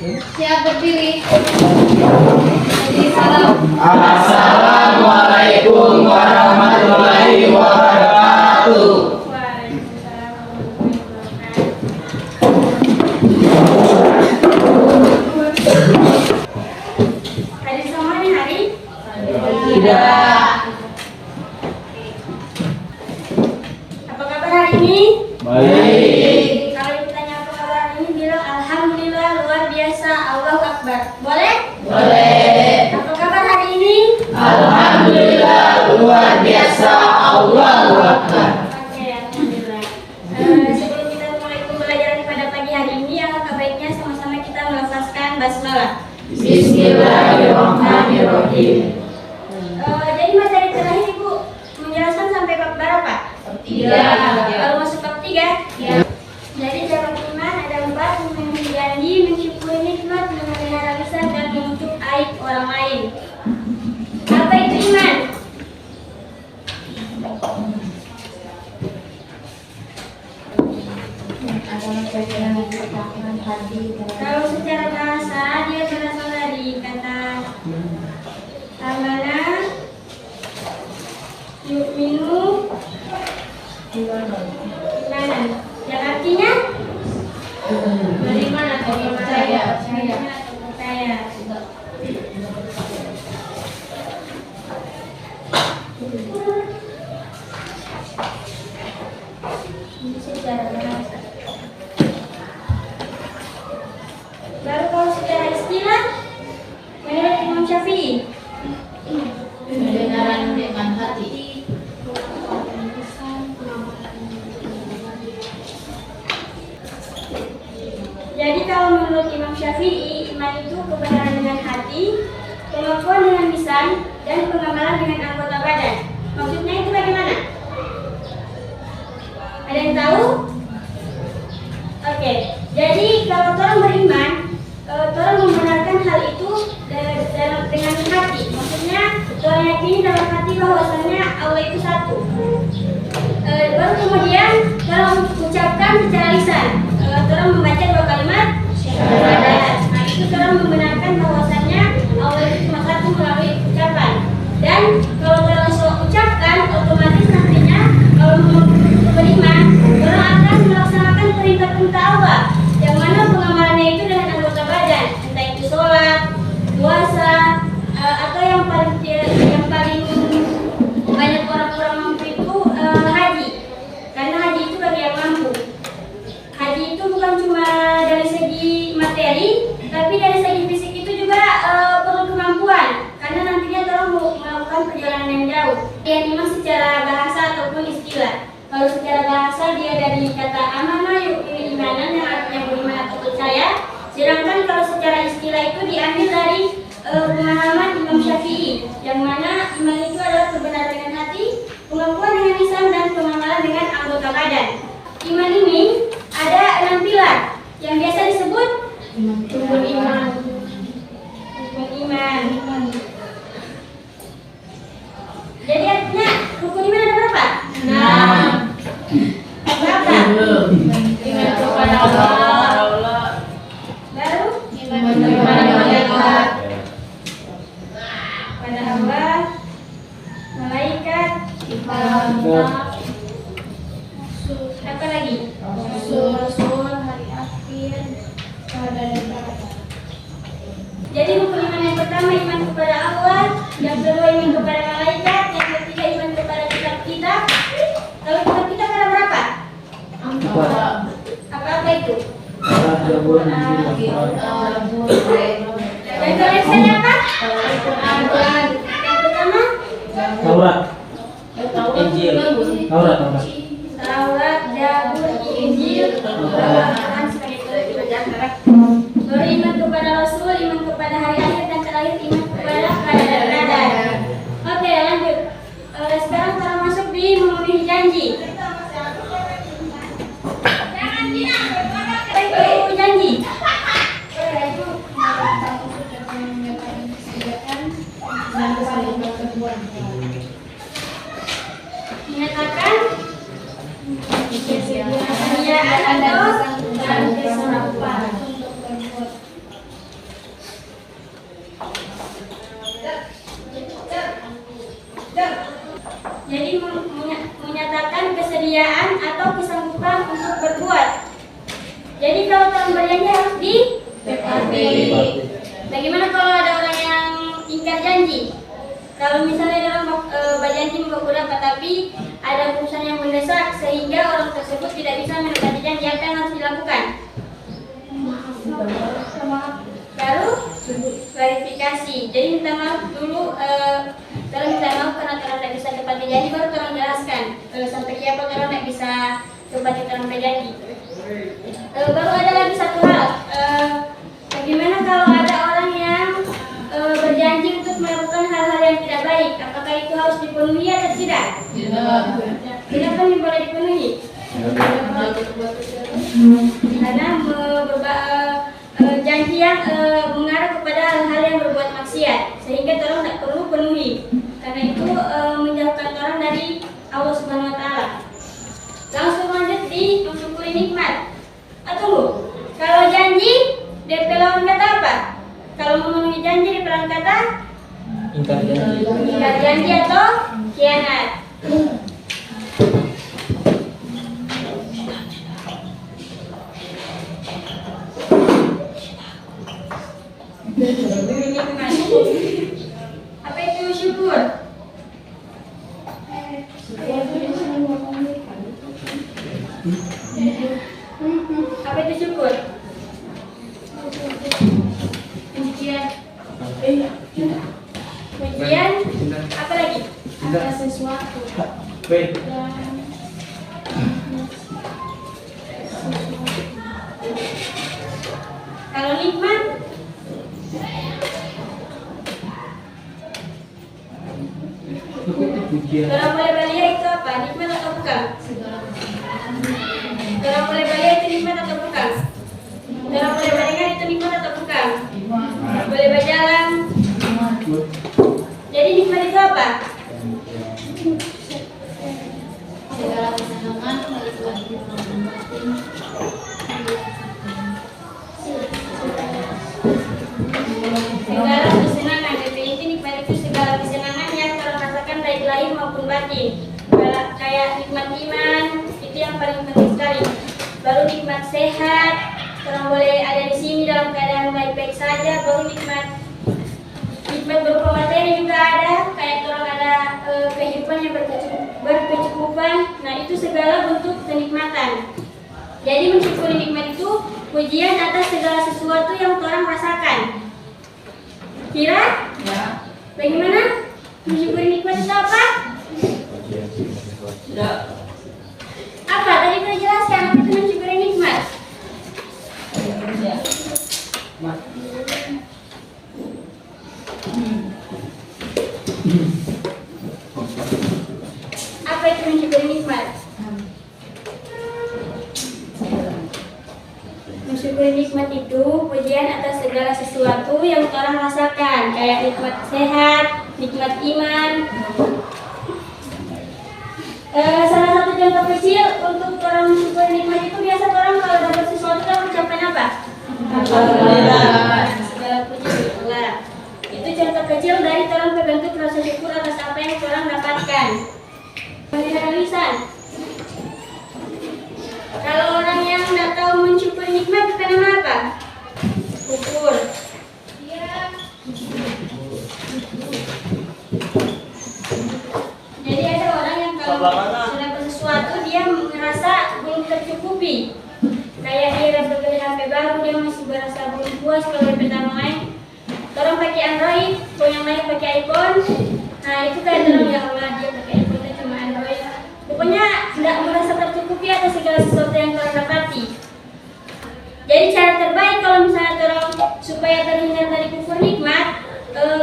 Siap berdiri. Jadi salam. Assalamualaikum warahmatullahi wabarakatuh. Hadir semua nih hari? Tidak. Apa kabar hari ini? Baik. Kalau ditanya apa kabar hari ini, bilang alhamdulillah, luar biasa, Allahu Akbar. Boleh? Boleh. Apa kabar hari ini? Alhamdulillah luar biasa. Allahu Akbar. Oke, alhamdulillah. Sebelum kita mulai pembelajaran pada pagi hari ini, alangkah baiknya sama-sama kita melafazkan basmalah. Bismillahirrahmanirrahim. Jadi materi terakhir Ibu menjelaskan sampai bab berapa? 3. Kalau masuk bab 3? Ya. Jadi cabang iman ada 4: memiliki janji, mensyukuri nikmat, memelihara lisan, dan menutup aib orang lain. Apa itu iman? Kalau secara bahasa dia berasal dari kata amana, yu'minu, imanan, yang artinya beriman atau percaya. Ini secara bahasa. Baru kalau secara istilah, menurut Imam Syafi'i, Kebenaran dengan hati. jadi kalau menurut Imam Syafi'i, iman itu kebenaran dengan hati, pengakuan dengan lisan, dan pengamalan dengan anggota badan. Maksudnya itu bagaimana? Ada yang tahu? Oke, jadi kalau orang beriman, orang membenarkan hal itu dengan hati. Maksudnya, orang yakini dalam hati bahwasanya Allah itu satu. Baru kemudian, kalau ucapkan secara lisan, orang membaca 2 kalimat syahadat. Nah, itu orang membenarkan bahwasanya Allah itu cuma satu melalui ucapan. Dan kalau orang ucapkan, otomatis nantinya kalau beriman, orang akan melaksanakan perintah-perintah Allah, yang mana pengamalannya itu dengan anggota badan, entah itu sholat, puasa, atau yang paling banyak orang-orang mampu itu haji. Karena haji itu bagi yang mampu. Haji itu bukan cuma dari segi materi, tapi dari segi fisik itu juga perlu kemampuan. Karena nantinya orang mau melakukan perjalanan yang jauh. Yang memang secara bahasa ataupun istilah. Kalau secara bahasa dia dari kata amanah, yu'minu imanan, yang artinya beriman atau percaya. Sedangkan kalau secara istilah itu diambil dari pemahaman Imam Syafi'i, yang mana iman itu adalah kebenaran dengan hati, pengakuan dengan lisan, dan pengamalan dengan anggota badan. Iman ini ada 6 pilar yang biasa disebut rukun iman. Rukun iman. Jadi artinya rukun iman ada berapa? 6. Berapa? Iman kepada Allah. Baru? Iman kepada malaikat. Pada Allah, malaikat, kitab, apa lagi? Rasul, hari akhir, jadi rukun iman yang pertama iman kepada Allah, yang kedua iman kepada malaikat, yang ketiga iman kepada kitab-kitab. Kalau kitab-kitab ada berapa? Apa itu? Dan tulisannya apa? Yang pertama? Taurat, Injil, Taurat. Taurat, Zabur, Injil, Al-Quran sebagai kitab. Baru iman kepada Rasul, iman kepada hari akhir, dan terakhir iman kepada qadar. Oke, lanjut. Sekarang kita masuk di memenuhi janji. Apa itu janji? Menyatakan kesediaan atau dan keserupan. menyatakan kesediaan atau kesanggupan untuk berbuat. Jadi kalau orang berjanji harus ditepati. Bagaimana kalau ada orang yang ingkar janji? Kalau misalnya orang berjanji membawa tapi ada urusan yang mendesak sehingga orang tersebut tidak bisa menepati janji, apa yang harus dilakukan? Baru verifikasi. Jadi minta maaf dulu, tolong minta maaf karena orang tidak bisa tepati janji, baru tolong jelaskan sampai siapa orang tidak bisa tepati orang berjanji. Baru ada lagi satu hal, bagaimana kalau ada orang yang berjanji untuk melakukan hal-hal yang tidak baik, apakah itu harus dipenuhi atau tidak? Tidak kan boleh dipenuhi? Karena janji yang mengarah kepada hal-hal yang berbuat maksiat, sehingga orang tidak perlu penuhi. Karena itu menjauhkan orang dari Allah Subhanahu Wa Taala. Langsung lanjut di mensyukuri nikmat. Tunggu, kalau janji DP lawan kata apa? Kalau memenuhi janji DP lawan kata Ingkar janji. ingkar janji atau khianat. Apa itu syukur? Apa itu syukur? Pujian. Pujian. Apa lagi? Ada sesuatu. Baik. Kalau nikmat, Pujian. orang boleh balia itu apa? Nikmat atau bukan? Orang boleh balia itu nikmat atau bukan? Orang boleh balingan itu nikmat atau bukan? Boleh berjalan. Jadi nikmat itu apa? Segala kesenangan melalui kehidupan batin. Segala kesenangan. Definisi nikmat itu segala kesenangan yang orang rasakan baik lahir maupun batin. Kayak nikmat iman, itu yang paling penting sekali. Baru nikmat sehat, orang boleh ada di sini dalam keadaan baik-baik saja. Baru nikmat berupa materi juga ada, kayak orang ada kehidupan yang berkecukupan. Nah, itu segala bentuk kenikmatan. Jadi mensyukuri nikmat itu pujian atas segala sesuatu yang orang rasakan. Kira? Ya. Bagaimana? Mensyukuri nikmat itu apa? Apa? Tadi sudah jelaskan apa itu mensyukuri nikmat. Apa itu mensyukuri nikmat? Mensyukuri nikmat itu pujian atas segala sesuatu yang orang rasakan, kayak nikmat sehat, nikmat iman. Salah satu contoh kecil untuk orang mensyukuri nikmat itu biasa orang kalau dapat sesuatu kan ucapan apa? Alhamdulillah. Segala puji bagi Allah. Itu contoh kecil dari orang berbentuk rasa syukur atas apa yang orang dapatkan. Pengirahan lisan. Kalau orang yang tidak tahu mensyukuri nikmat kita nama apa? Kufur. Jadi ada orang yang kalau sudah dapat sesuatu dia merasa belum tercukupi. Kayak dia dapat beli HP baru dia masih merasa belum puas kalau dapat yang lain. Orang pakai Android, yang lain pakai iPhone. Nah itu kan orang ya Allah dia pakai iPhone itu cuma Android. Pokoknya tidak merasa tercukupi atas segala sesuatu yang orang dapati. Jadi cara terbaik kalau misalnya orang supaya terhindar dari kufur nikmat,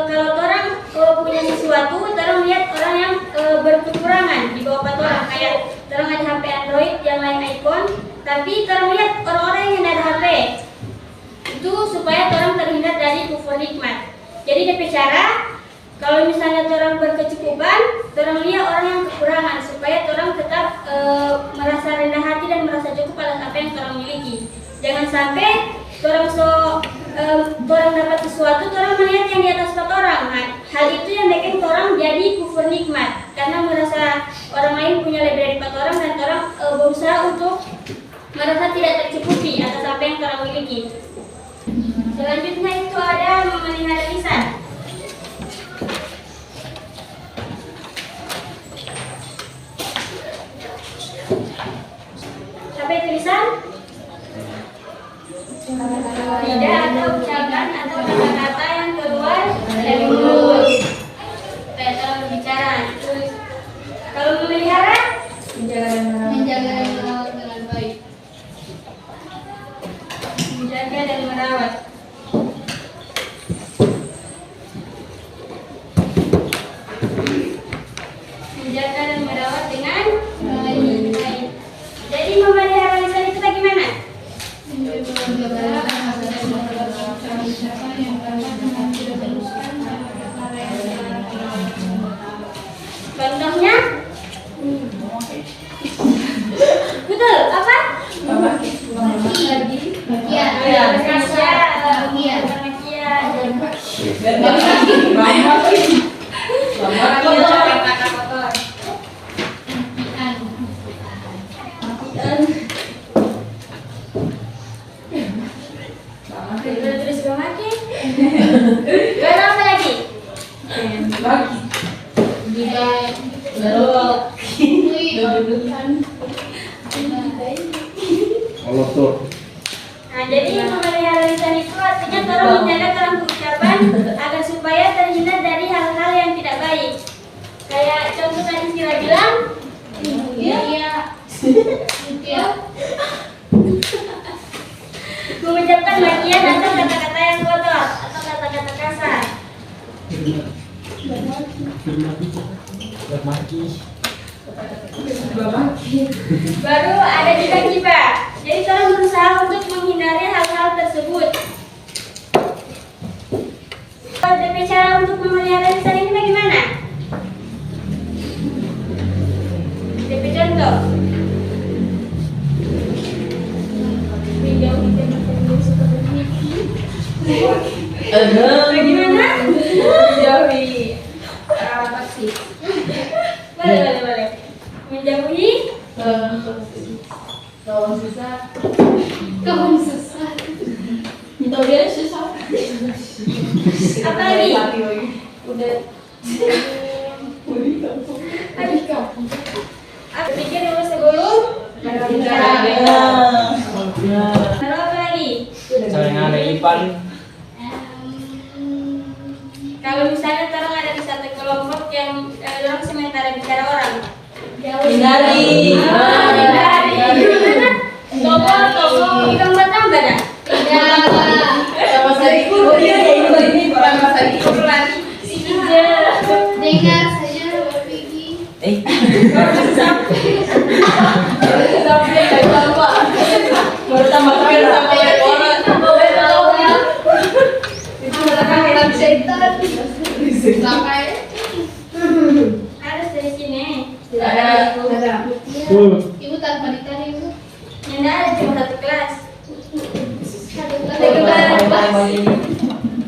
kalau orang punya sesuatu, orang lihat orang yang berkekurangan di bawah orang, kayak orang ada HP Android, yang lain iPhone, tapi orang lihat orang-orang yang ada HP itu supaya orang terhindar dari kufur nikmat. Jadi DP cara, kalau misalnya orang berkecukupan, orang lihat orang yang kekurangan supaya orang tetap merasa rendah hati dan merasa cukup atas apa yang orang miliki. Jangan sampai orang dapat sesuatu, orang melihat yang di atas orang. Nah, hal itu yang bikin orang jadi kufur nikmat karena merasa orang lain punya lebih dari 4 orang dan orang berusaha untuk merasa tidak tercukupi atas apa yang orang miliki. Selanjutnya itu ada memelihara lisan. Apa itu lisan? Tidak ada ucapan atau kata-kata yang keluar dari mulut kayak dalam berbicara. Kalau memelihara, Menjaga dan merawat dengan baik. menjaga dan merawat. Menjaga dan merawat dengan baik. Jadi memelihara lisan itu bagaimana? Contohnya? Betul, apa? Terus memakai. Baru apa lagi? Allah tuh. Nah, jadi memelihara lisan itu artinya tolong menjaga dalam ucapan agar supaya terhindar dari hal-hal yang tidak baik. Kayak contoh tadi Sila bilang, mengucapkan makian atau kata-kata yang kotor atau kata-kata kasar. Baru ada juga gibah. Jadi tolong berusaha untuk menghindari hal-hal tersebut. Cara untuk memelihara lisan ini bagaimana? DP contoh. Bagaimana? Menjauhi taksi. Boleh. Menjauhi Kawan susah. Minta dia susah. apa lagi? Udah. Aku pikir dulu sebelum Lalu apa lagi? Saya ada Ipan. Kalau misalnya orang ada di satu kelompok yang orang sementara bicara orang, Hindari. Gimana? Toko ikan batang dah. Sama sekali ini barang masa dengar saja berpikir. Sampai dari lama. Pertama kali sama orang. Itu adalah setan. Sampai Harus dari sini. ada. Ibu tanpa ditanya ibu. Yang ada cuma satu kelas.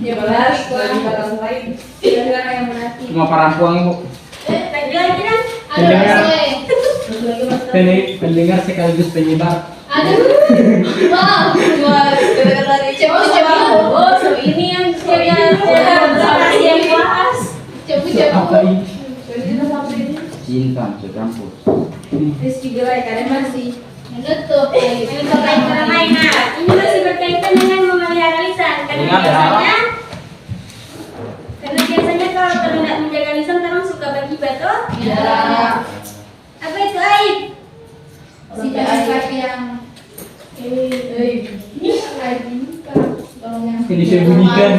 Dia balik lagi barang lain. Gara-gara yang menanti. Cuma parampuang ibu. Lagi lagi kan? Pendengar sekaligus penyebar. Wow. Gara-gara coba. Oh, so ini yang saya yang bahas. Apa ini? Cinta tercampur. Rizky Gelai kalian masih menutup. Ini berkaitan lain. Nah, ini masih berkaitan dengan memelihara lisan. Karena biasanya kalau tidak menjaga lisan, orang suka bergibah toh. Ya. Apa itu aib? Sifat yang Ini disembunyikan.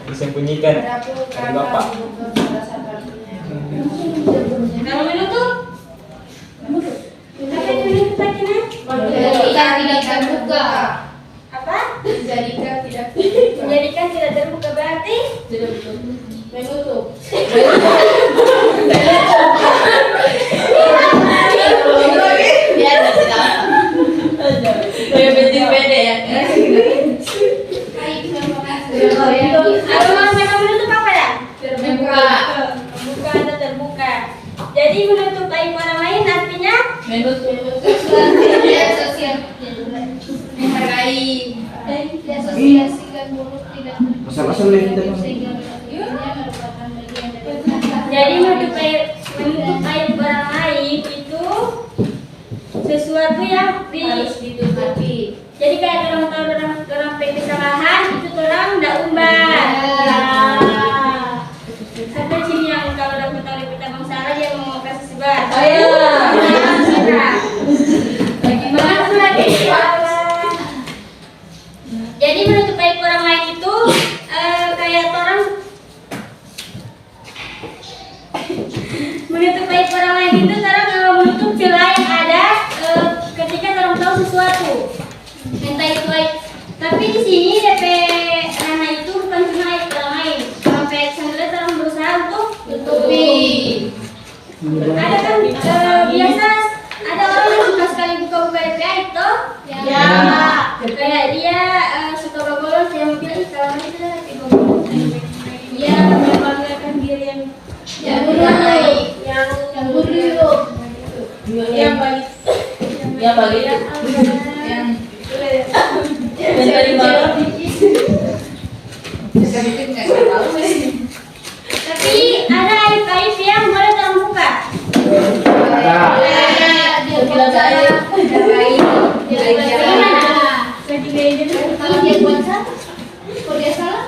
Disembunyikan dari bapak. Kalau menutup? Apa itu menutup akhirnya? Menjadikan tidak terbuka. Apa? Menjadikan tidak Menjadikan tidak terbuka berarti? menutup. Biar tidak. Kayak beda ya. Baik, terima kasih. Jadi menutup aib orang lain artinya Menutup media sosial menghargai dan sosialisasikan buruk tidak Asal-asal lain kita. merupakan bagian dari jadi menutup aib orang lain itu sesuatu yang harus ditutupi. jadi kayak orang tahu orang kesalahan itu orang ndak umbar. Ya. Sampai sini yang kalau dapat tahu kita bang salah dia mau kasih sebar. Ayo. Bagaimana lagi? Jadi menutup aib orang lain itu kayak orang menutup aib orang lain itu orang menutup celah yang ada ketika orang tahu sesuatu. Entah itu aib. Tapi di sini DP Nana itu bukan cuma aib orang lain. Sampai sampai orang berusaha untuk Tutupi. ada kan biasa ada orang yang suka sekali buka-buka DP aib toh? Ya. Kayak dia suka babolos yang bilang "Ih, kalau itu lagi babolos." Dia membanggakan diri yang Yang yang buruk. yang baik Yang bagi yang yang dari bawah. tapi ada aib-aib yang boleh terbuka. Dia bilang saya baik. Bagaimana? Kalau dia buat salah, kalau dia salah,